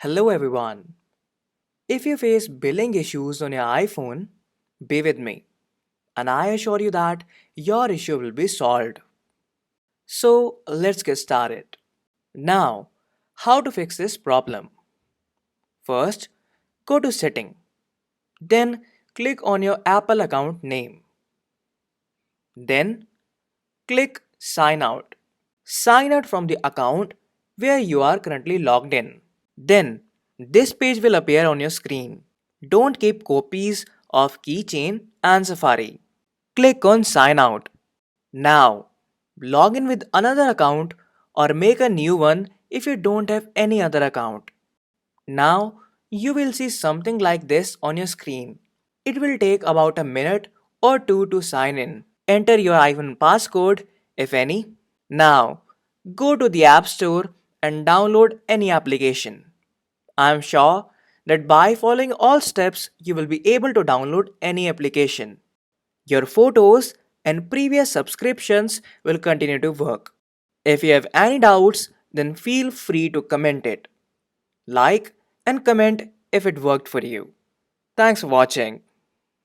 Hello everyone. If you face billing issues on your iPhone, be with me and I assure you that your issue will be solved. So let's get started. Now, how to fix this problem? First, go to Setting. Then click on your Apple account name. Then click Sign Out. Sign out from the account where you are currently logged in. Then, this page will appear on your screen. Don't keep copies of Keychain and Safari. Click on Sign Out. Now, log in with another account or make a new one if you don't have any other account. Now, you will see something like this on your screen. It will take about a minute or two to sign in. Enter your iPhone passcode, if any. Now, go to the App Store and download any application. I am sure that by following all steps, you will be able to download any application. Your photos and previous subscriptions will continue to work. If you have any doubts, then feel free to comment it. Like and comment if it worked for you. Thanks for watching.